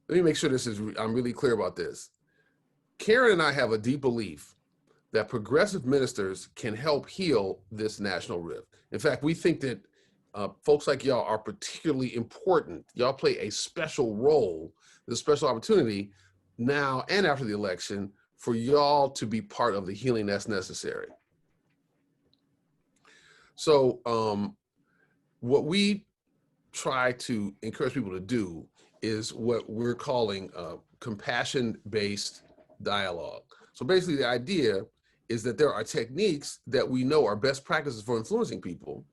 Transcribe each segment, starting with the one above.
let me make sure I'm really clear about this. Karin and I have a deep belief that progressive ministers can help heal this national rift. In fact, we think that folks like y'all are particularly important. Y'all play a special role, the special opportunity now and after the election for y'all to be part of the healing that's necessary. So what we try to encourage people to do is what we're calling compassion-based dialogue. So basically the idea is that there are techniques that we know are best practices for influencing people.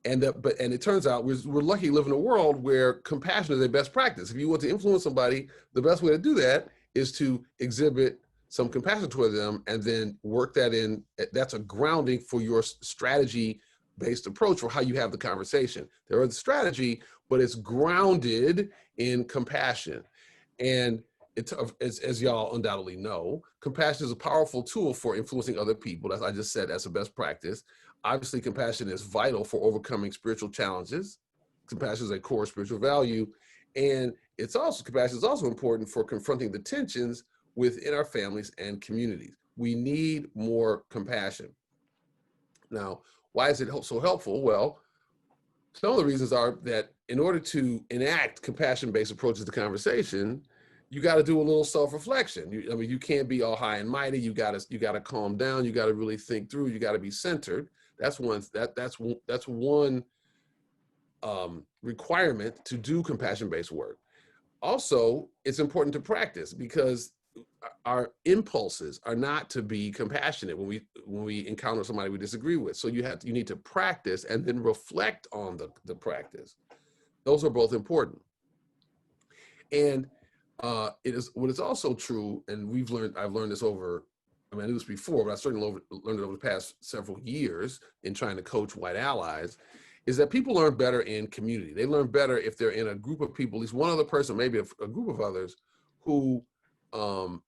And it turns out we're lucky to live in a world where compassion is a best practice. If you want to influence somebody, the best way to do that is to exhibit some compassion toward them and then work that in. That's a grounding for your strategy-based approach for how you have the conversation. There is a strategy, but it's grounded in compassion. And as y'all undoubtedly know, compassion is a powerful tool for influencing other people. As I just said, as a best practice. Obviously, compassion is vital for overcoming spiritual challenges. Compassion is a core spiritual value. And compassion is also important for confronting the tensions within our families and communities. We need more compassion. Now, why is it so helpful? Well, some of the reasons are that in order to enact compassion-based approaches to conversation, you got to do a little self-reflection. You can't be all high and mighty. You got to calm down. You got to really think through. You got to be centered. That's one requirement to do compassion-based work. Also, it's important to practice because our impulses are not to be compassionate when we encounter somebody we disagree with. So you need to practice and then reflect on the practice. Those are both important. And it is also true, and I've learned this over, I mean, I knew this before, but I certainly learned it over the past several years in trying to coach white allies, is that people learn better in community. They learn better if they're in a group of people, at least one other person, maybe a group of others who are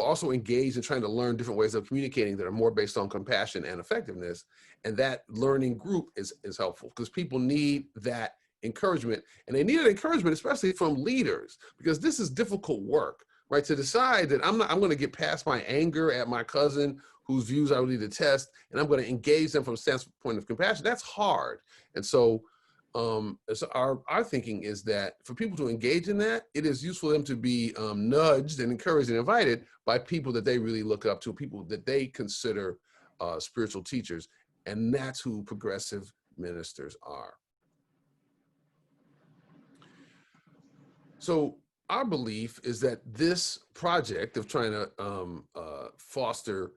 also engaged in trying to learn different ways of communicating that are more based on compassion and effectiveness. And that learning group is helpful because people need that encouragement, and they needed encouragement, especially from leaders, because this is difficult work, right? To decide that I'm going to get past my anger at my cousin whose views I really detest, and I'm going to engage them from a standpoint of compassion. That's hard. And so our thinking is that for people to engage in that, it is useful for them to be nudged and encouraged and invited by people that they really look up to, people that they consider spiritual teachers. And that's who progressive ministers are. So our belief is that this project of trying to foster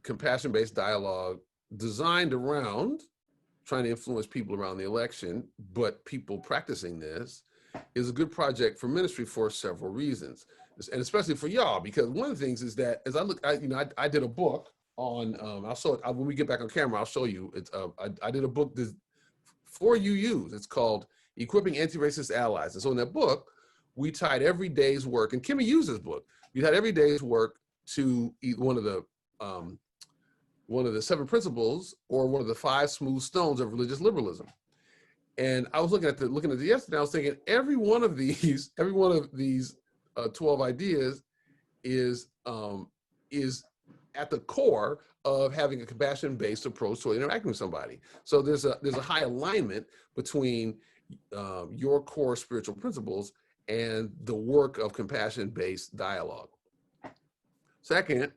compassion-based dialogue designed around trying to influence people around the election, but people practicing this, is a good project for ministry for several reasons. And especially for y'all, because one of the things is that as I did a book on, I'll show it, when we get back on camera, I'll show you, I did a book for UUs. It's called Equipping Anti-Racist Allies. And so in that book, we tied every day's work, and Kimmy used this book, we tied every day's work to one of the 7 principles or one of the 5 smooth stones of religious liberalism. And I was looking at it yesterday, I was thinking every one of these 12 ideas is at the core of having a compassion-based approach to interacting with somebody. So there's a high alignment between your core spiritual principles and the work of compassion-based dialogue. Second,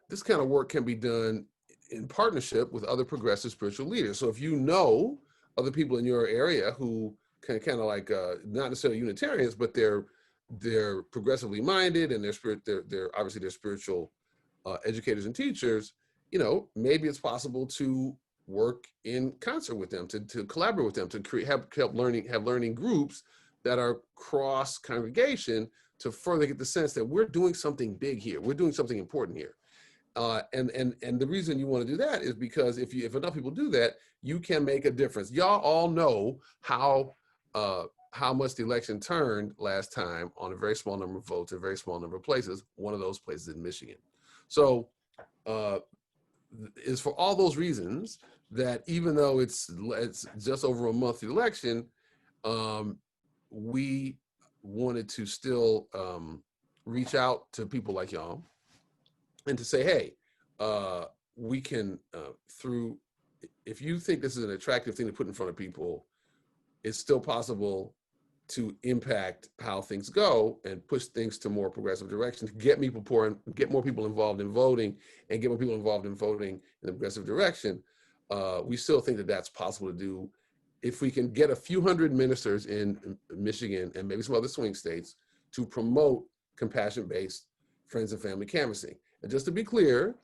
this kind of work can be done in partnership with other progressive spiritual leaders. So if you know other people in your area who kind of like not necessarily Unitarians, but they're progressively minded and they're obviously spiritual educators and teachers, maybe it's possible to work in concert with them, to collaborate with them, to have learning groups that are cross congregation to further get the sense that we're doing something big here, we're doing something important here. And the reason you want to do that is because if enough people do that, you can make a difference. Y'all all know how much the election turned last time on a very small number of votes, a very small number of places. One of those places in Michigan. So it's for all those reasons that even though it's just over a month to the election, we wanted to still reach out to people like y'all and to say, hey, we can, if you think this is an attractive thing to put in front of people, it's still possible to impact how things go and push things to more progressive directions, get more people involved in voting, and get more people involved in voting in the progressive direction. We still think that that's possible to do if we can get a few hundred ministers in Michigan and maybe some other swing states to promote compassion-based friends and family canvassing. And just to be clear,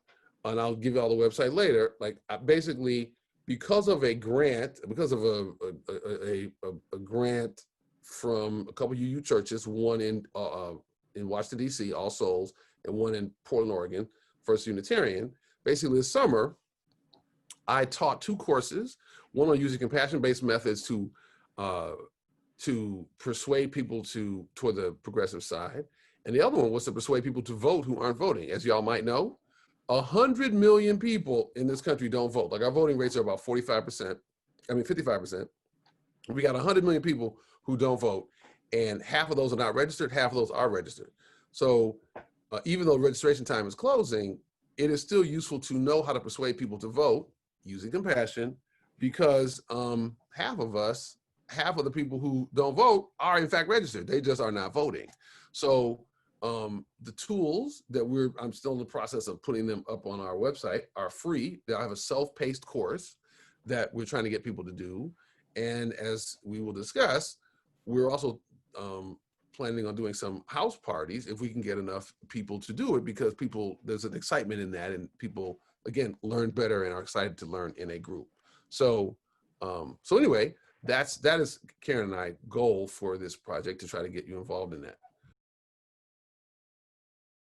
and I'll give you all the website later, like basically because of a grant, because of a grant from a couple of UU churches, one in Washington, D.C., All Souls, and one in Portland, Oregon, First Unitarian. Basically this summer, I taught 2 courses, one on using compassion-based methods to persuade people toward the progressive side. And the other one was to persuade people to vote who aren't voting. As y'all might know, 100 million people in this country don't vote. Like our voting rates are about 55%. I mean, 55%. We got 100 million people who don't vote, and half of those are not registered, half of those are registered. So even though registration time is closing, it is still useful to know how to persuade people to vote using compassion, because half of the people who don't vote are in fact registered. They just are not voting. So the tools that I'm still in the process of putting them up on our website are free. I have a self-paced course that we're trying to get people to do. And as we will discuss, we're also planning on doing some house parties if we can get enough people to do it, because there's an excitement in that, and people, again, learn better and are excited to learn in a group. So anyway, that is Karin and I goal for this project, to try to get you involved in that.